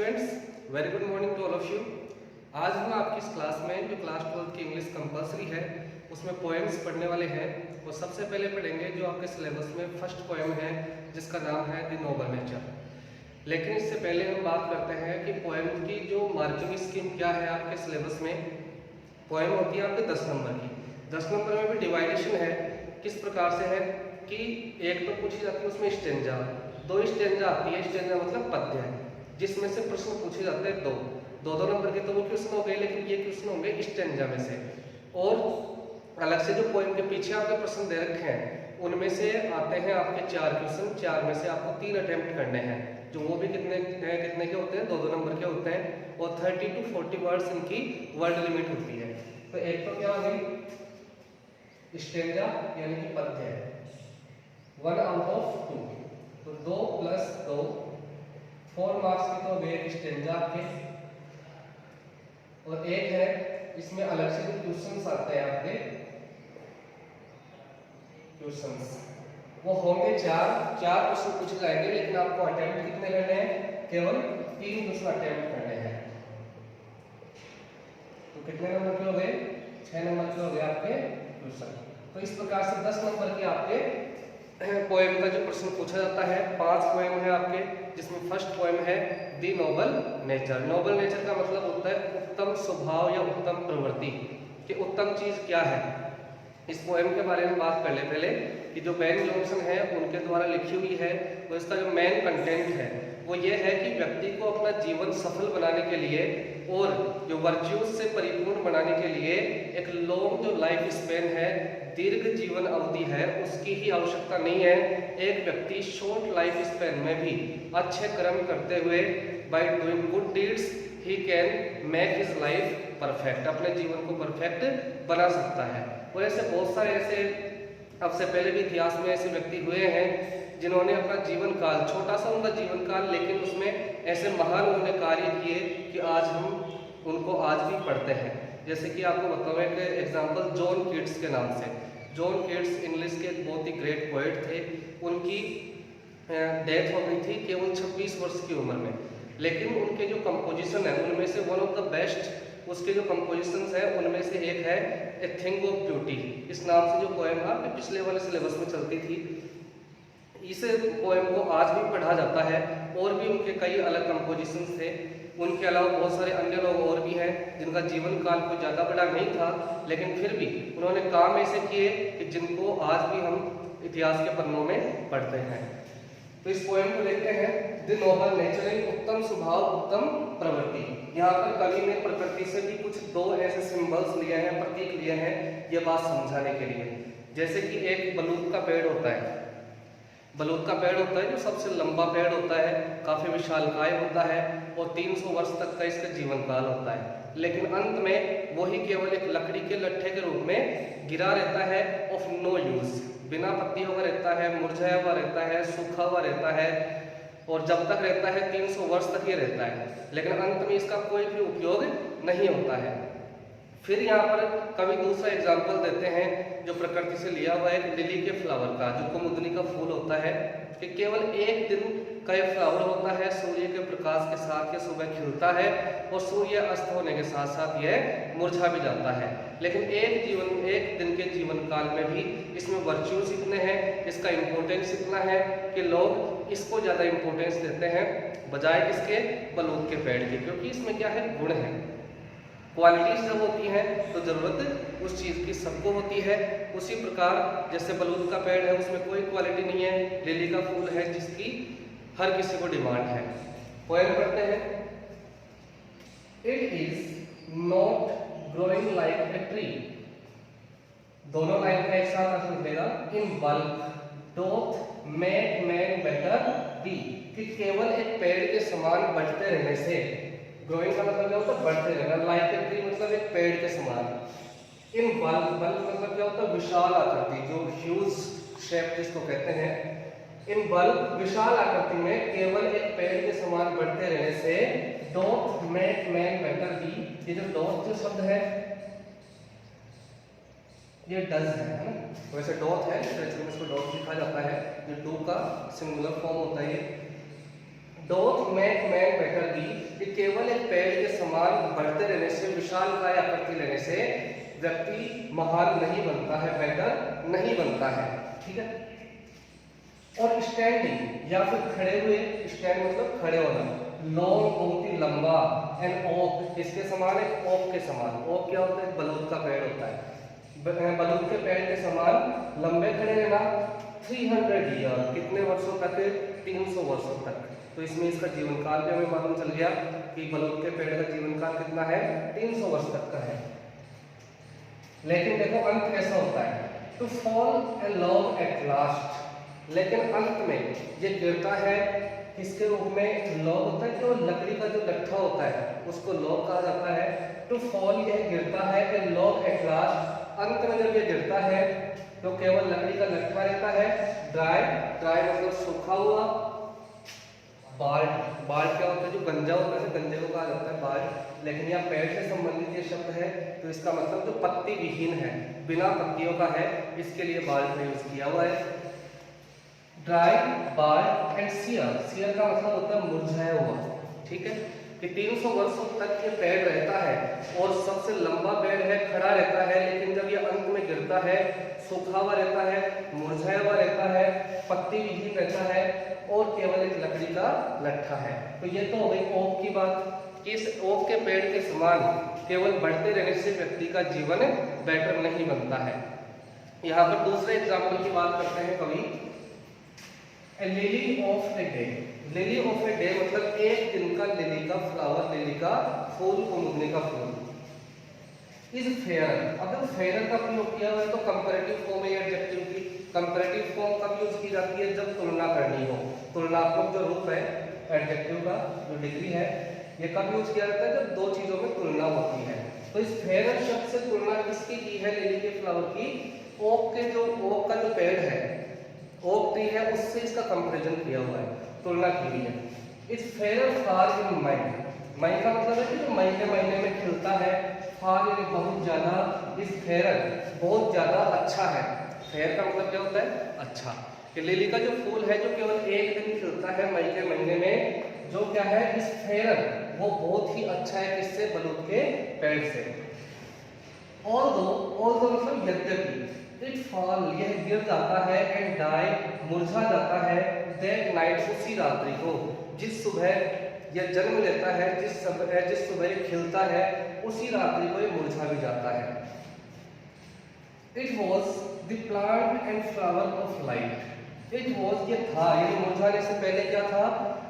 Students, very good morning to all of you. आज हम आपकी इस क्लास में जो क्लास 12 की इंग्लिश कंपलसरी है उसमें पोएम्स पढ़ने वाले हैं। और सबसे पहले पढ़ेंगे जो आपके सिलेबस में फर्स्ट पोएम है जिसका नाम है द नोबल नेचर। लेकिन इससे पहले हम बात करते हैं कि पोएम की जो मार्किंग स्कीम क्या है आपके सिलेबस में। पोएम होती है आपके 10 नंबर की। 10 नंबर में भी डिवाइडेशन है, किस प्रकार से है कि एक तो पूछी जाती है उसमें स्टेंजा, 2 स्टेंजा आती है। स्टेंजा मतलब पद्य है जिसमें से प्रश्न पूछे जाते हैं दो नंबर के, तो वो क्वेश्चन हो गए। लेकिन ये क्वेश्चन होंगे स्टेंजा में से। और अलग से जो पोएम के पीछे आपके प्रश्न दे रखे हैं उनमें से आते हैं आपके 4 क्वेश्चन। 4 में से आपको 3 अटेम्प्ट करने हैं, जो वो भी कितने के होते हैं, 2 नंबर के होते हैं। और 30 to 40 वर्ड्स इनकी वर्ड लिमिट होती है। तो एक तो क्या हो गई स्टेंजा यानी कि पद्य है, 1 out of 2, तो 2 + 2 4 मार्क्स की तो वे स्टेंजा आपके। और एक है इसमें अलग से जो क्वेश्चंस आते हैं आपके, क्वेश्चंस वो होंगे 4 क्वेश्चन पूछे जाएंगे। लेकिन आपको अटेम्प्ट कितने करने हैं, केवल 3 क्वेश्चन अटेम्प्ट करने हैं। तो कितने नंबर के हो गए, 6 नंबर के हो गए आपके क्वेश्चन। तो इस प्रकार से 10 नंबर के आपके पोएम का जो प्रश्न पूछा जाता है। 5 पोएम है आपके, जिसमें फर्स्ट पोएम है the Nobel nature. Nobel nature का मतलब होता है उत्तम स्वभाव या उत्तम प्रवृत्ति, कि उत्तम चीज क्या है। इस पोएम के बारे में बात कर ले पहले कि जो बेन जॉनसन है उनके द्वारा लिखी हुई है। तो इसका जो मेन कंटेंट है वो ये है कि व्यक्ति को अपना जीवन सफल बनाने के लिए और जो वर्च्यूज से परिपूर्ण बनाने के लिए एक लॉन्ग जो लाइफ स्पेन है, दीर्घ जीवन अवधि है, उसकी ही आवश्यकता नहीं है। एक व्यक्ति शॉर्ट लाइफ स्पेन में भी अच्छे कर्म करते हुए bye doing good deeds he can make his life perfect, अपने जीवन को परफेक्ट बना सकता है। और ऐसे बहुत सारे ऐसे अब से पहले भी इतिहास में ऐसे व्यक्ति हुए हैं जिन्होंने अपना जीवन काल, छोटा सा उनका जीवन काल, लेकिन उसमें ऐसे महान उन्होंने कार्य किए कि आज हम उनको आज भी पढ़ते हैं। जैसे कि आपको बताऊं एक एग्जांपल जॉन कीट्स के नाम से। जॉन कीट्स इंग्लिश के एक बहुत ही ग्रेट पोएट थे। उनकी डेथ हो गई थी केवल 26 वर्ष की उम्र में। लेकिन उनके जो कंपोजिशन है उनमें से वन ऑफ द बेस्ट उसके जो कंपोजिशंस है उनमें से एक है ए थिंग ऑफ ब्यूटी। इस नाम से जो पोएम आपके पिछले वाले सिलेबस में चलती थी, इस पोएम को आज भी पढ़ा जाता है। और भी उनके कई अलग कंपोजिशंस थे। उनके अलावा बहुत सारे अन्य लोग और भी हैं जिनका जीवन काल कोई ज़्यादा बड़ा नहीं था, लेकिन फिर भी उन्होंने काम ऐसे किए कि जिनको आज भी हम इतिहास के पन्नों में पढ़ते हैं। तो इस पोएम को देखते हैं द नोबल नेचर, उत्तम स्वभाव उत्तम प्रवृत्ति। यहाँ पर कवि ने प्रकृति से भी कुछ 2 ऐसे सिंबल्स लिए हैं, प्रतीक लिए हैं ये बात समझाने के लिए। जैसे कि एक बलूत का पेड़ होता है, बलूत का पेड़ होता है जो सबसे लंबा पेड़ होता है, काफी विशालकाय होता है और 300 वर्ष तक का इसका जीवन काल होता है। लेकिन अंत में वही केवल एक लकड़ी के लट्ठे के रूप में गिरा रहता है, ऑफ नो यूज, बिना पत्तियों का रहता है, मुरझाया हुआ रहता है, सूखा हुआ रहता है। और जब तक रहता है 300 वर्ष तक ये रहता है, लेकिन अंत में इसका कोई भी उपयोग नहीं होता है। फिर यहाँ पर कवि दूसरा एग्जाम्पल देते हैं जो प्रकृति से लिया हुआ है, लिली के फ्लावर का, जो कुमुदनी का फूल होता है, कि केवल एक दिन का ये फ्लावर होता है, सूर्य के प्रकाश के साथ ये सुबह खिलता है और सूर्य अस्त होने के साथ साथ यह मुरझा भी जाता है। लेकिन एक दिन के जीवन काल में भी इसमें वर्च्यूज इतने हैं, इसका इम्पोर्टेंस इतना है कि लोग इसको ज़्यादा इम्पोर्टेंस देते हैं बजाय किसके, बलूत के पेड़ के। क्योंकि इसमें क्या है, गुण है। क्वालिटीज जब होती हैं तो जरूरत उस चीज की सबको होती है। उसी प्रकार जैसे बलूत का पेड़ है उसमें कोई क्वालिटी नहीं है, लिली का फूल है जिसकी हर किसी को डिमांड है। पोएम पढ़ते हैं। It is not growing like a tree, दोनों लाइन का एक साथ अर्थ निकलेगा। In bulk doth make man better be, कि केवल एक पेड़ के समान बढ़ते रहने से, ग्रोइंग का मतलब क्या होता है, बढ़ते रहना, लाइक ए ट्री मतलब एक पेड़ के समान। इन बल्क, बल्क मतलब क्या होता है, विशाल आकृति, जो ह्यूज शेप जिसको कहते हैं। इन बल्क विशाल आकृति में केवल एक पेड़ के समान बढ़ते रहने से, डोथ मेक मैन बेटर बी, ये जो डोथ जो शब्द है ये डज है ना, वैसे डॉथ है, लिटरेचर में इसको डॉथ लिखा जाता है। ये डू का सिंगुलर फॉर्म होता है ये don't make man better be, कि केवल एक पेड़ के समान बढ़ते रहने से, विशालकाय आकृति लेने से व्यक्ति महान नहीं बनता है, बेटर नहीं बनता है। ठीक है। और स्टैंडिंग या फिर खड़े हुए, स्टैंड मतलब खड़े होना, लॉन्ग बहुत ही लंबा, एन ओक इसके समान, एक ओक के समान। ओक क्या होता है? बलूत का पेड़ होता है। बलूत के पेड़ के समान लंबे खड़े रहना 300 ईयर, कितने वर्षों तक? 300 वर्षों तक। तो इसमें इसका जीवन काल भी हमें मालूम चल गया कि बलूत के पेड़ का जीवन काल कितना है? 300 वर्ष तक का है। लेकिन देखो अंत कैसा होता है? To fall a log at last, लेकिन अंत में ये गिरता है किसके रूप में? लॉग होता है, जो लकड़ी का जो लट्ठा होता है उसको लॉग कहा जाता है। टू फॉल, यह गिरता है, ए लॉग एट लास्ट, अंत में जब ये गिरता है तो केवल लकड़ी का लट्ठा रहता है। ड्राई, ड्राई मतलब सूखा हुआ। बाल्ड, बाल्ड क्या होता है? जो गंजा होता है, गंजे को कहा जाता है बाल्ड, लेकिन यहाँ पेड़ से संबंधित ये शब्द है तो इसका मतलब जो पत्ती विहीन है, बिना पत्तियों का है, इसके लिए बाल्ड का यूज किया हुआ है। Dry, bald and sere, sere का मतलब होता है मुरझाया हुआ। ठीक है, कि 300 वर्षों तक ये पेड़ रहता है और सबसे लंबा पेड़ है, खड़ा रहता है, लेकिन जब ये अंत में गिरता है सूखा हुआ रहता है, मुरझाया हुआ रहता है, पत्ती विहीन रहता है और केवल एक लकड़ी का लट्ठा है। तो ये तो हो गई ओक की बात कि इस ओक के पेड़ के समान केवल बढ़ते रहने से व्यक्ति का जीवन बेटर नहीं बनता है। यहाँ पर दूसरे एग्जाम्पल की बात करते हैं कवि। A lily of a day, lily of a day मतलब एक दिन का लिली का फ्लावर, लिली का फूल, कुमुदनी का फूल। इज फेयर, अगर फेयर का प्रयोग किया हुआ है तो कंपैरेटिव फॉर्म है एडजेक्टिव की। कंपैरेटिव फॉर्म कब यूज की जाती है? जब तुलना करनी हो। तुलनात्मक जो रूप है एडजेक्टिव का, जो डिग्री है, ये कब यूज किया जाता है? जब दो चीजों में तुलना होती है। तो इस फेयर शब्द से तुलना किसकी की है? लिली के फ्लावर की। ओक के जो, ओक का जो पेड़ है, ओक ट्री है, उससे इसका कंपैरिजन किया हुआ है, तुलना की हुई है। इट्स फेयर फार इन मई, मई का मतलब है कि जो मई के महीने में खिलता है, फार यानी बहुत ज्यादा, इस फेयर बहुत ज्यादा अच्छा है। फेयर का मतलब क्या होता है? अच्छा। कि लिली का जो फूल है जो केवल एक दिन खिलता है मई के महीने में, जो क्या है? इस फेयर वो बहुत ही अच्छा है, किससे? बलूत के पेड़ से। और दो मतलब यद्यपि, इट फॉल यह गिर जाता है, एंड डाई मुरझा जाता है, दैट नाइट उसी रात्रि को, जिस सुबह यह जन्म लेता है, जिस सुबह ये खिलता है, उसी रात्रि को ये मुरझा भी जाता है। It was the plant and flower of light, it was ये था, ये मुरझाने से पहले क्या था?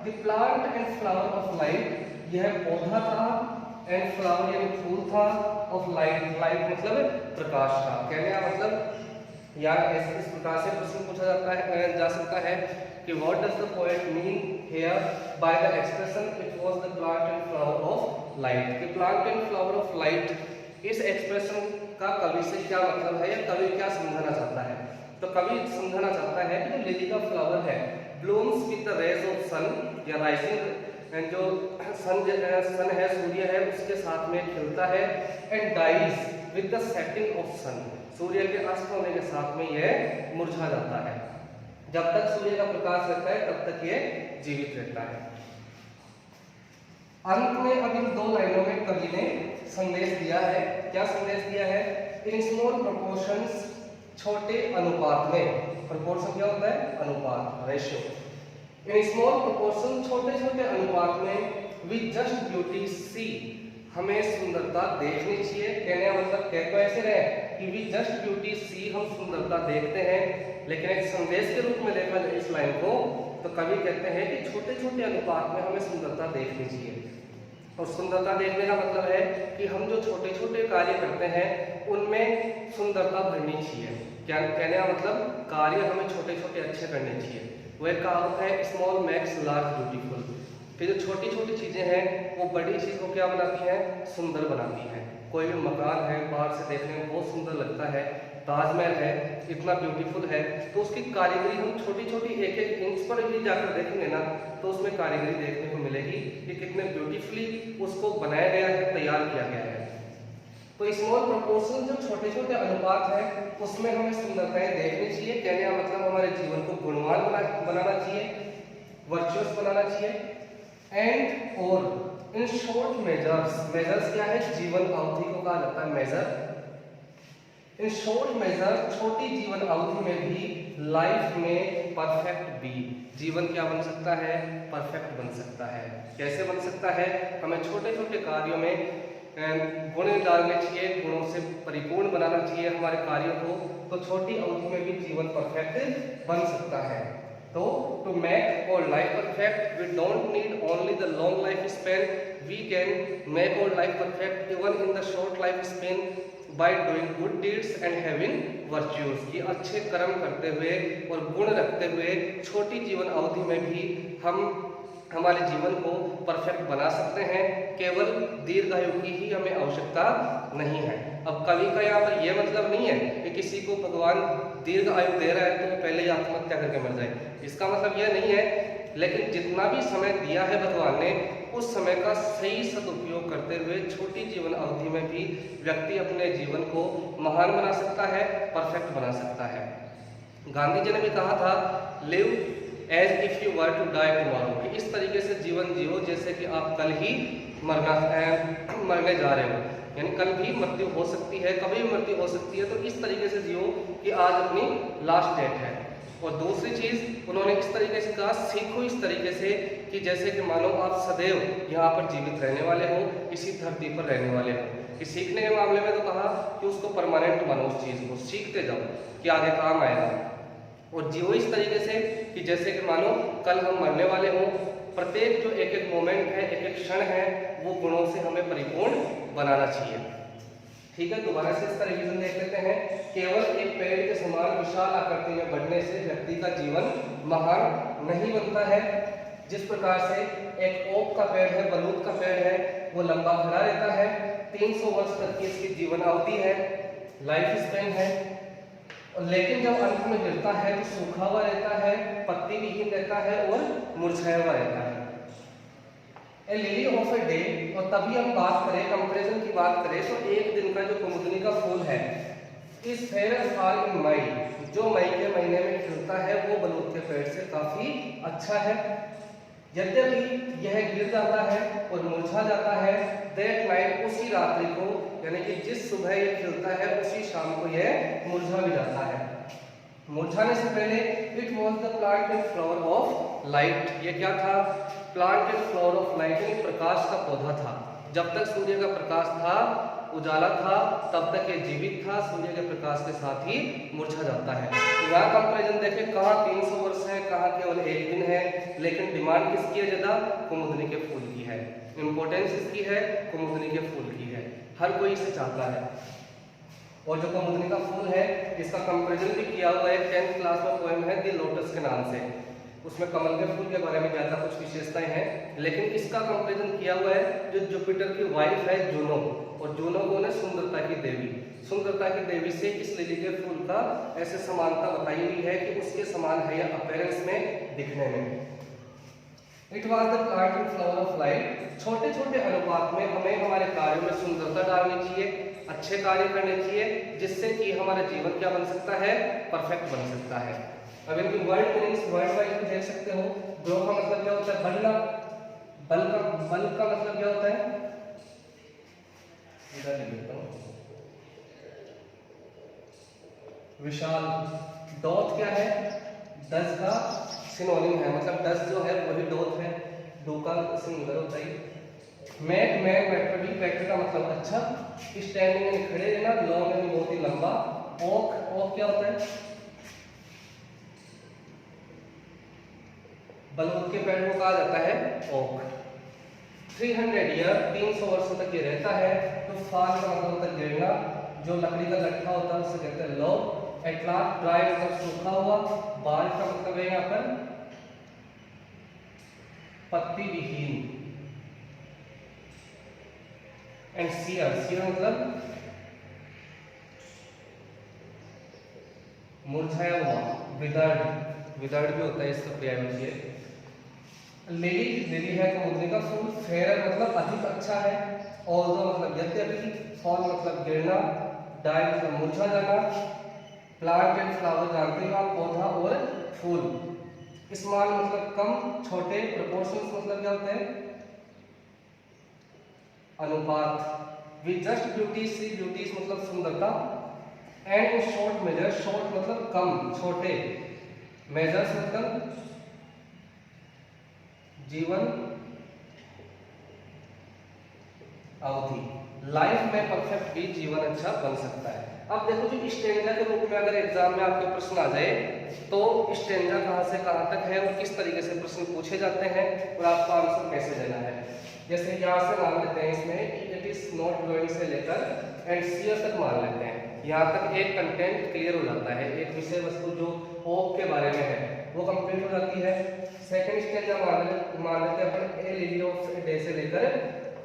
The plant and flower of light, यह पौधा था, एंड फ्लावर यानी फूल था, ऑफ लाइट, लाइट मतलब प्रकाश का। कहने का मतलब या इस प्रकार से प्रश्न पूछा जाता है, जा सकता है कि what does the poet mean here by the expression it was the plant and flower of light. कि plant and flower of light, इस एक्सप्रेशन का कवि से क्या मतलब है या कवि क्या समझाना चाहता है? तो कवि समझाना चाहता है कि जो लिली का फ्लावर है, blooms with the rays of sun या राइजिंग, जो सन है, सूर्य है, उसके साथ में खिलता है, and dies with the setting of sun, सूर्य के अस्त होने के साथ में यह मुरझा जाता है। जब तक सूर्य का प्रकाश रहता है तब तक ये जीवित रहता है। अंत में अब इन दो लाइनों में कवि ने संदेश दिया है। क्या संदेश दिया है? इन स्मॉल प्रोपोर्शंस, छोटे अनुपात में। प्रोपोर्शन क्या होता है? अनुपात, रेशियो। इन स्मॉल प्रोपोर्शन, छोटे छोटे अनुपात में, विद जस्ट ब्यूटी सी, हमें सुंदरता देखनी चाहिए। कहने का मतलब कह तो ऐसे रहे कि विद जस्ट ब्यूटी सी, हम सुंदरता देखते हैं, लेकिन एक संदेश के रूप में देखा जाए इस लाइन को तो कवि कहते हैं कि छोटे छोटे अनुपात में हमें सुंदरता देखनी चाहिए। और सुंदरता देखने का मतलब है कि हम जो छोटे छोटे कार्य करते हैं उनमें सुंदरता भरनी चाहिए। क्या कहने का मतलब? कार्य हमें छोटे छोटे अच्छे करने चाहिए। वो एक कहावत है, स्मॉल मेक्स लार्ज ब्यूटीफुल। फिर जो छोटी छोटी चीजें हैं वो बड़ी चीज को क्या बनाती हैं? सुंदर बनाती हैं। कोई भी मकान है बाहर से देखने में बहुत सुंदर लगता है, ताजमहल है इतना ब्यूटीफुल है, तो उसकी कारीगरी हम छोटी छोटी एक एक इंच पर भी जाकर देखेंगे ना तो उसमें कारीगरी देखने को मिलेगी कि कितने ब्यूटीफुली उसको बनाया गया है, तैयार किया गया है। तो स्मॉल प्रोपोर्शन, जो छोटे छोटे अनुपात है, उसमें हमें सुंदरताएं देखनी चाहिए। कहने का मतलब हमारे जीवन को गुणवान बनाना चाहिए, वर्चुअस बनाना चाहिए। एंड और इन शॉर्ट मेजर्स, मेजर्स क्या है, जीवन अवधि को कहा जाता है मेजर। इन शॉर्ट मेजर, छोटी जीवन अवधि में भी लाइफ में परफेक्ट बी, जीवन क्या बन सकता है, परफेक्ट बन सकता है। कैसे बन सकता है, हमें छोटे छोटे कार्यों में गुण डालने चाहिए, गुणों से परिपूर्ण बनाना चाहिए हमारे कार्यों को, तो छोटी अवधि में भी जीवन परफेक्ट बन सकता है। तो to make our life perfect we don't need only the long life span, we can make our life perfect even in the short life span by doing good deeds and having virtues, कि अच्छे कर्म करते हुए और गुण रखते हुए छोटी जीवन अवधि में भी हम हमारे जीवन को परफेक्ट बना सकते हैं। केवल दीर्घायु की ही हमें आवश्यकता नहीं है। अब कवि का यहाँ पर यह मतलब नहीं है कि किसी को भगवान दीर्घ आयु दे रहा है तो वो पहले ही आत्महत्या करके मर जाए, इसका मतलब यह नहीं है। लेकिन जितना भी समय दिया है भगवान ने, उस समय का सही सदुपयोग करते हुए छोटी जीवन अवधि में भी व्यक्ति अपने जीवन को महान बना सकता है, परफेक्ट बना सकता है। गांधी जी ने भी कहा था, live as if you were to die tomorrow, कि इस तरीके से जीवन जियो जैसे कि आप कल ही मरने जा रहे हो, यानी कल भी मृत्यु हो सकती है, कभी भी मृत्यु हो सकती है, तो इस तरीके से जियो कि आज अपनी लास्ट डेट है। और दूसरी चीज उन्होंने इस तरीके से कहा, सीखो इस तरीके से कि जैसे कि मानो आप सदैव यहाँ पर जीवित रहने वाले हो, इसी धरती पर रहने वाले हो। कि सीखने के मामले में तो कहा कि उसको परमानेंट मानो, उस चीज को सीखते जाओ कि आगे काम आएगा। और जियो इस तरीके से कि जैसे कि मानो कल हम मरने वाले हों, प्रत्येक जो एक एक मोमेंट है, एक एक क्षण है, वो गुणों से हमें परिपूर्ण बनाना चाहिए। ठीक है, दोबारा से इसका रिवीजन देख लेते हैं। केवल एक पेड़ के समान विशाल आकृति में बढ़ने से व्यक्ति का जीवन महान नहीं बनता है। जिस प्रकार से एक ओक का पेड़ है, बलूत का पेड़ है, वो लंबा खड़ा रहता है, 300 वर्ष तक की इसकी जीवन अवधि है, लाइफ स्पेन है, लेकिन जब अंत में गिरता है तो सूखा हुआ रहता है, पत्ती विहीन रहता है और मुरझाया हुआ रहता है। A lily of a day, और तभी हम बात करें, कंपैरिजन की बात करें, तो एक दिन का जो कुमुदनी का फूल है, इस फेयर फॉल इन मई, जो मई के महीने में खिलता है, वो बलूत के पेड़ से काफी अच्छा है। यद्यपि यह गिर जाता है और मुरझा जाता है, दैट नाइट, उसी रात्रि को, यानी कि जिस सुबह ये खिलता है उसी शाम को यह मुरझा भी जाता है। मुरझाने से पहले it was the plant and flower of light, ये क्या था, plant and flower of light, यानी प्रकाश का पौधा था। जब तक सूर्य का प्रकाश था, उजाला था, तब तक ये जीवित था, सूर्य के प्रकाश के साथ ही मुरझा जाता है। तो यहाँ कंपैरिजन देखें, कहाँ 300 वर्ष है, कहाँ केवल एक दिन है, लेकिन डिमांड किसकी है ज्यादा, कुमुदनी के फूल की है, इंपॉर्टेंस इसकी है, कुमुदनी के फूल की है, हर कोई इसे चाहता है। और जो कुमुदनी का फूल है, इसका कंपैरिजन भी किया हुआ है 10th क्लास में पोएम है द लोटस के नाम से, उसमें कमल के फूल के बारे में ज्यादा कुछ विशेषताएं हैं, लेकिन इसका कंपैरिजन किया हुआ है जो जुपिटर की वाइफ है जूनो, और जूनो को ने सुंदरता की देवी, सुंदरता की देवी से इस लिली के फूल का ऐसे समानता बताई हुई है कि उसके समान है या अपीयरेंस में, दिखने में। It was the plant and flower of light, छोटे छोटे अनुपात में हमें हमारे कार्यों में सुंदरता डालनी चाहिए, अच्छे कार्य करने चाहिए, जिससे कि हमारा जीवन क्या बन सकता है, परफेक्ट बन सकता है। अब इनकी वर्ड मीनिंग्स वर्ड वाइज भी देख सकते हो। ग्रो का मतलब क्या होता है, बढ़ना, बल का मतलब क्या होता है, इधर लिख देता हूं, विशाल। डॉथ क्या है, डज का सिनोनिम है, मतलब डज जो है वही डॉथ है, डो का सिंगुलर होता है। मैक मैक वेक्टर भी, वेक्टर का मतलब अच्छा, स्टैंडिंग यानी खड़े रहना, लॉन्ग यानी बहुत ही लंबा, ओक, ओक क्या होता है, बलूत के पेड़ को कहा जाता है ओक। 300 ईयर, 300 वर्षों तक ये रहता है। तो फाल का मतलब होता है गिरना, जो लकड़ी का लट्ठा होता है उसे कहते हैं लो। एटलास, ड्राई मतलब सूखा हुआ, बाल का मतलब है यहाँ पर पत्ती विहीन, एंड सियर, सियर मतलब मुरझाया हुआ, विदर्ड, विदर्ड भी होता है इसका पर्याय। लिली, लिली है कुमुदनी का फूल, फेयर मतलब अधिक अच्छा है, ऑल्दो मतलब यद्यपि, फॉल मतलब गिरना, डाई मतलब मुरझा जाना, प्लांट एंड फ्लावर जानते हो आप, पौधा और फूल। स्मॉल मतलब कम, छोटे, प्रोपोर्शंस मतलब क्या होते हैं, अनुपात। We just beauty see beauties मतलब सुंदरता। एंड शॉर्ट मेजर, शॉर्ट मतलब कम, छोटे, मेजर्स मतलब जीवन अवधि। लाइफ में परफेक्ट भी जीवन अच्छा बन सकता है। अब देखो जो स्टेंजा के रूप में अगर एग्जाम में आपके प्रश्न आ जाए तो स्टेंजा कहाँ से कहाँ तक है और किस तरीके से प्रश्न पूछे जाते हैं और आपको आंसर कैसे देना है। जैसे यहाँ से मान लेते हैं इसमें इट इज नॉट ग्लोइंग से लेकर एंड सीयर तक मान लेते हैं। यहाँ तक एक कंटेंट क्लियर हो जाता है, एक विषय वस्तु जो ओक के बारे में है वो कंप्लीट हो जाती है। सेकंड स्टेंजा मान लेते हैं अपन ए लिली ऑफ डे से लेकर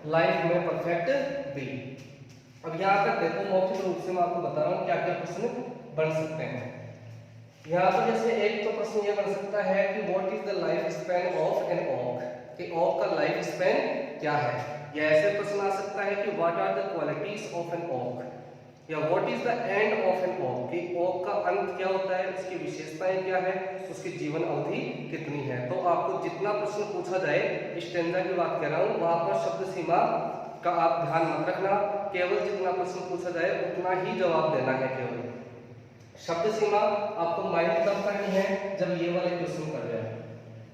लाइफ में परफेक्ट बी। अब यहाँ तक देखो मौखिक रूप से मैं आपको बता रहा हूँ क्या क्या प्रश्न बन सकते हैं। यहाँ पर जैसे एक तो प्रश्न ये बन सकता है कि what is the life span of an oak, कि ओक का लाइफ स्पैन क्या है। या ऐसे प्रश्न आ सकता है कि what are the qualities of an oak, या what is the end of an oak, कि ओक का अंत क्या होता है, उसकी विशेषताएं क्या है, उसकी जीवन अवधि कितनी है। तो आपको जितना प्रश्न पूछा जाए, स्टेंजा की बात कर रहा हूँ, वहां पर शब्द सीमा का आप ध्यान मत रखना, केवल जितना प्रश्न पूछा जाए उतना ही जवाब देना है। केवल शब्द सीमा आपको माइंड तब करनी है जब ये वाले क्वेश्चन कर रहे हैं,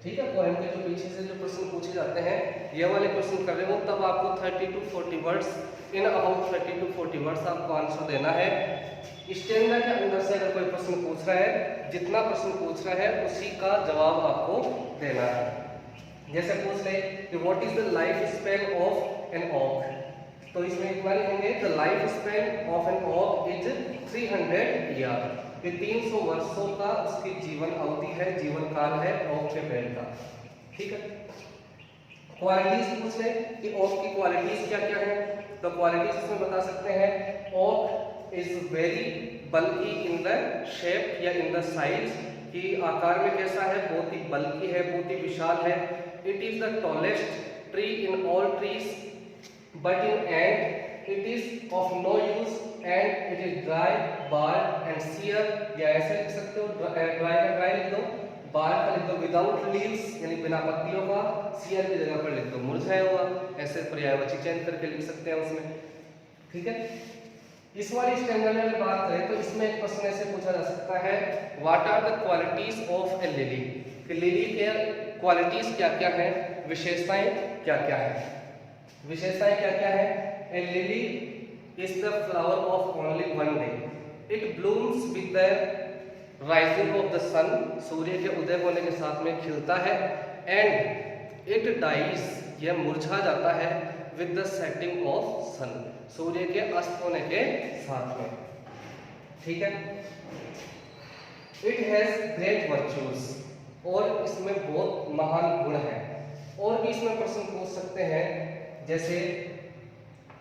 ठीक है। पोएम के जो पीछे से जो प्रश्न पूछे जाते हैं ये वाले क्वेश्चन कर रहे हो तब आपको 30 to 40 words, in about 30 to 40 words आपको आंसर देना है। स्टेंजा के अंदर से अगर कोई प्रश्न पूछ रहा है, जितना प्रश्न पूछ रहा है उसी का जवाब आपको देना है। जैसे पूछ ले कि what is the life span of an oak, तो इसमें इतना लिखेंगे the life span of an oak is 300 year, ये 300 वर्षों का उसकी जीवन अवधि है, जीवन काल है ओक के पेड़ का, ठीक है। क्वालिटीज पूछ ले कि ओक की क्वालिटीज क्या क्या है, तो क्वालिटीज इसमें बता सकते हैं oak is very bulky in the shape या इन द साइज, कि आकार में कैसा है, बहुत ही बल्की है, बहुत ही विशाल है। It is the tallest tree in all trees but in end it is of no use and it is dry bald and sere, या ऐसे लिख सकते हो, ड्राई का ड्राई लिख दो, बार्ड का लिख दो विदाउट लीव्स यानी बिना पत्तियों का, सियर की जगह पर लिख दो मुरझाया हुआ, ऐसे पर्यायवाची चेंज करके लिख सकते हैं उसमें, ठीक है। इस वाली स्टैंडर्ड में अगर बात करें तो इसमें एक प्रश्न ऐसे पूछा जा सकता है what are the qualities of a lily, कि लिली के क्वालिटीज क्या क्या है, विशेषताएं क्या क्या है। विशेषताएं क्या क्या है, a lily is the flower of only one day, it blooms with the rising of the sun, सूर्य के उदय होने के साथ में खिलता है, एंड इट डाइज, यह मुरझा जाता है, with the setting of sun, सूर्य के अस्त होने के साथ में, ठीक है। इट हैज ग्रेट वर्च्यूज, और इसमें बहुत महान गुण है। और भी इसमें प्रश्न पूछ सकते हैं जैसे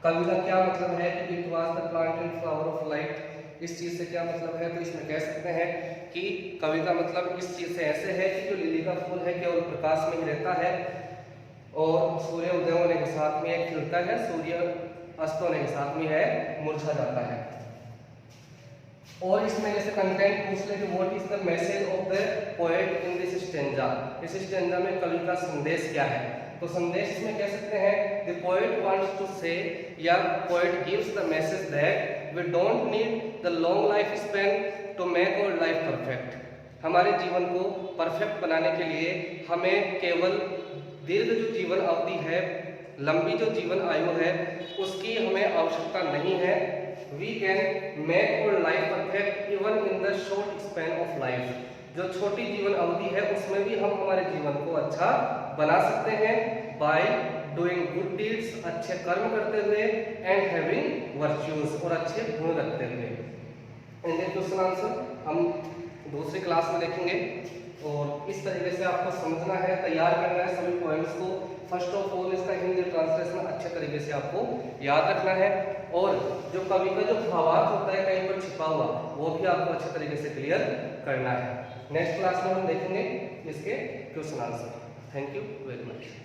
कवि का क्या मतलब है कि it was the plant and flower of light, इस चीज से क्या मतलब है, तो इसमें कह सकते हैं कि कवि का मतलब इस चीज से ऐसे है कि जो लिली का फूल है केवल प्रकाश में ही रहता है और सूर्य उदय होने के साथ में खिलता है, सूर्य अस्त होने के साथ में है मुरझा जाता है। और इसमें जैसे कंटेंट पूछ ले कि what is the message of the poet in this stanza, इस स्टेंजा में कवि का संदेश क्या है, तो संदेश इसमें कह सकते हैं the poet wants to say, या poet gives the message that we don't need the long life span to make our life perfect, हमारे जीवन को परफेक्ट बनाने के लिए हमें केवल दीर्घ जो जीवन अवधि है, लंबी जो जीवन आयु है उसकी हमें आवश्यकता नहीं है। We can make our life perfect even in the short span of life, जो छोटी जीवन अवधि है उसमें भी हम हमारे जीवन को अच्छा बना सकते हैं बाय डूइंग गुड डीड्स, अच्छे कर्म करते हुए, एंड हैविंग वर्च्यूज, और अच्छे गुण रखते हुए। इंडियन क्वेश्चन आंसर हम दूसरी क्लास में देखेंगे, और इस तरीके से आपको समझना है, तैयार करना है सभी पॉइंट्स को। फर्स्ट ऑफ ऑल इसका हिंदी ट्रांसलेशन अच्छे तरीके से आपको याद रखना है, और जो कवि का जो भावार्थ होता है कहीं पर छिपा हुआ वो भी आपको अच्छे तरीके से क्लियर करना है। नेक्स्ट क्लास में हम देखेंगे इसके question answer. Thank you very much.